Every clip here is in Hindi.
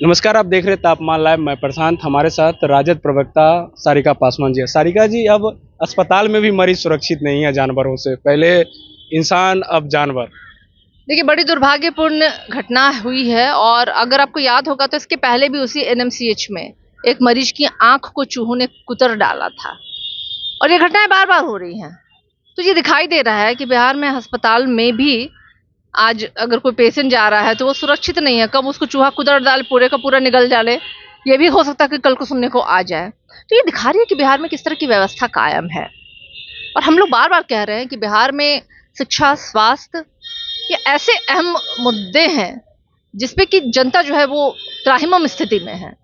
नमस्कार, आप देख रहे हैं तापमान लाइव। मैं प्रशांत, हमारे साथ राजद प्रवक्ता सारिका पासवान जी है। सारिका जी, अब अस्पताल में भी मरीज सुरक्षित नहीं है जानवरों से। पहले इंसान, अब जानवर। देखिए, बड़ी दुर्भाग्यपूर्ण घटना हुई है। और अगर आपको याद होगा तो इसके पहले भी उसी एनएमसीएच में एक मरीज की आंख को चूहों ने कुतर डाला था। और ये घटनाएं बार बार हो रही हैं। तो ये दिखाई दे रहा है कि बिहार में अस्पताल में भी आज अगर कोई पेशेंट जा रहा है तो वो सुरक्षित नहीं है। कब उसको चूहा कुतर डाले, पूरे का पूरा निगल डाले, ये भी हो सकता है कि कल को सुनने को आ जाए। तो ये दिखा रही है कि बिहार में किस तरह की व्यवस्था कायम है। और हम लोग बार बार कह रहे हैं कि बिहार में शिक्षा, स्वास्थ्य, ये ऐसे अहम मुद्दे हैं जिसपे कि जनता जो है वो त्राहिमाम स्थिति में है।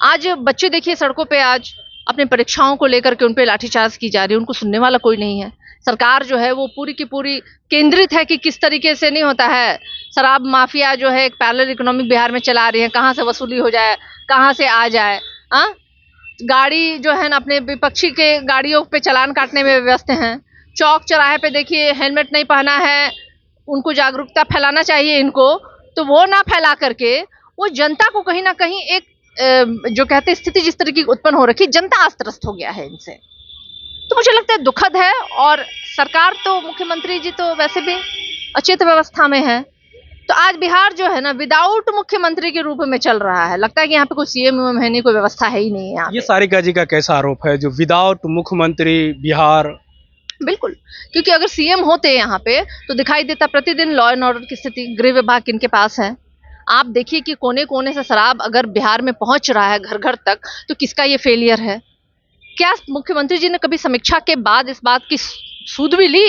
आज बच्चे देखिए सड़कों पे आज अपने परीक्षाओं को लेकर के उन पे लाठीचार्ज की जा रही है। उनको सुनने वाला कोई नहीं है। सरकार जो है वो पूरी की पूरी केंद्रित है कि किस तरीके से नहीं होता है। शराब माफिया जो है एक पैरेलल इकोनॉमिक बिहार में चला रही है, कहाँ से वसूली हो जाए, कहाँ से आ जाए। गाड़ी जो है ना, अपने विपक्षी के गाड़ियों पे चालान काटने में व्यस्त हैं। चौक चौराहे पे देखिए हेलमेट नहीं पहना है, उनको जागरूकता फैलाना चाहिए इनको, तो वो ना फैला करके वो जनता को कहीं ना कहीं एक जो कहते स्थिति जिस तरह की उत्पन्न हो रखी, जनता अस्त्रस्त हो गया है इनसे। तो मुझे लगता है दुखद है। और सरकार तो, मुख्यमंत्री जी तो वैसे भी अचेत व्यवस्था में है। तो आज बिहार जो है ना विदाउट मुख्यमंत्री के रूप में चल रहा है। लगता है कि यहाँ पे कोई सीएम है नहीं, कोई व्यवस्था है ही नहीं है। ये सारिका जी का कैसा आरोप है, जो विदाउट मुख्यमंत्री बिहार? बिल्कुल, क्योंकि अगर सीएम होते यहाँ पे तो दिखाई देता प्रतिदिन लॉ एंड ऑर्डर की स्थिति गृह विभाग इनके पास है। आप देखिए कि कोने कोने से शराब अगर बिहार में पहुंच रहा है घर घर तक, तो किसका ये फेलियर है? क्या मुख्यमंत्री जी ने कभी समीक्षा के बाद इस बात की सूद भी ली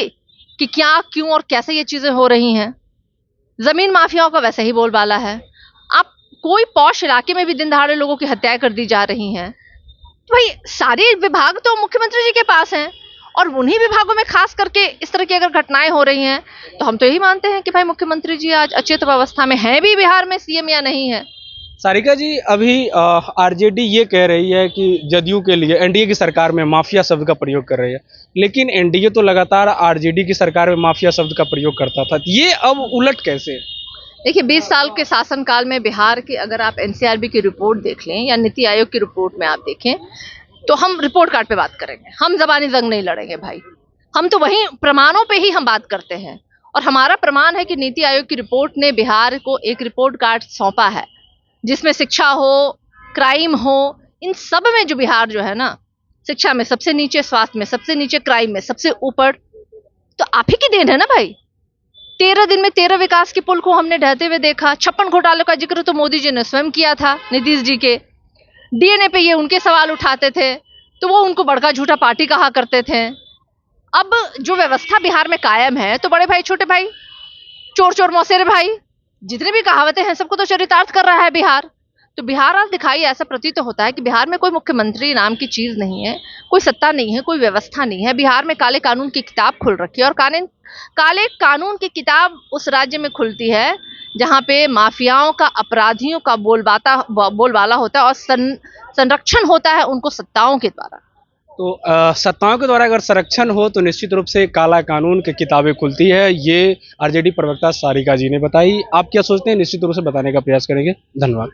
कि क्या, क्यों और कैसे ये चीजें हो रही हैं? जमीन माफियाओं का वैसे ही बोलबाला है। आप कोई पॉश इलाके में भी दिन दहाड़े लोगों की हत्याएं कर दी जा रही हैं। तो भाई सारे विभाग तो मुख्यमंत्री जी के पास हैं। और उन्हीं विभागों में खास करके इस तरह की अगर घटनाएं हो रही हैं तो हम तो यही मानते हैं कि भाई मुख्यमंत्री जी आज अचेत अवस्था में हैं भी बिहार में, सीएम या नहीं है। सारिका जी, अभी आरजेडी ये कह रही है कि जदयू के लिए एनडीए की सरकार में माफिया शब्द का प्रयोग कर रही है, लेकिन एनडीए तो लगातार आरजेडी की सरकार में माफिया शब्द का प्रयोग करता था। ये अब उलट कैसे? देखिए, 20 साल के शासनकाल में बिहार की अगर आप एनसीआरबी की रिपोर्ट देख लें या नीति आयोग की रिपोर्ट में आप देखें, तो हम रिपोर्ट कार्ड पे बात करेंगे, हम जबानी जंग नहीं लड़ेंगे भाई। हम तो वही प्रमाणों पे ही हम बात करते हैं। और हमारा प्रमाण है कि नीति आयोग की रिपोर्ट ने बिहार को एक रिपोर्ट कार्ड सौंपा है जिसमें शिक्षा हो, क्राइम हो, इन सब में जो बिहार जो है ना, शिक्षा में सबसे नीचे, स्वास्थ्य में सबसे नीचे, क्राइम में सबसे ऊपर। तो आप ही की देन है ना भाई। 13 दिन में 13 विकास के पुल को हमने ढहते हुए देखा। 56 घोटालों का जिक्र तो मोदी जी ने स्वयं किया था, नीतीश जी के। डीएनए पे ये उनके सवाल उठाते थे तो वो उनको बड़का झूठा पार्टी कहा करते थे। अब जो व्यवस्था बिहार में कायम है, तो बड़े भाई छोटे भाई, चोर चोर मौसेरे भाई, जितने भी कहावतें हैं सबको तो चरितार्थ कर रहा है बिहार। तो बिहार आज दिखाई ऐसा प्रतीत होता है कि बिहार में कोई मुख्यमंत्री नाम की चीज नहीं है, कोई सत्ता नहीं है, कोई व्यवस्था नहीं है। बिहार में काले कानून की किताब खुल रखी है। और काले कानून की किताब उस राज्य में खुलती है जहां पे माफियाओं का, अपराधियों का बोलबाला होता है और संरक्षण होता है उनको सत्ताओं के द्वारा। तो सत्ताओं के द्वारा अगर संरक्षण हो तो निश्चित रूप से काला कानून की किताबें खुलती है। ये आरजेडी प्रवक्ता सारिका जी ने बताई। आप क्या सोचते हैं, निश्चित रूप से बताने का प्रयास करेंगे। धन्यवाद।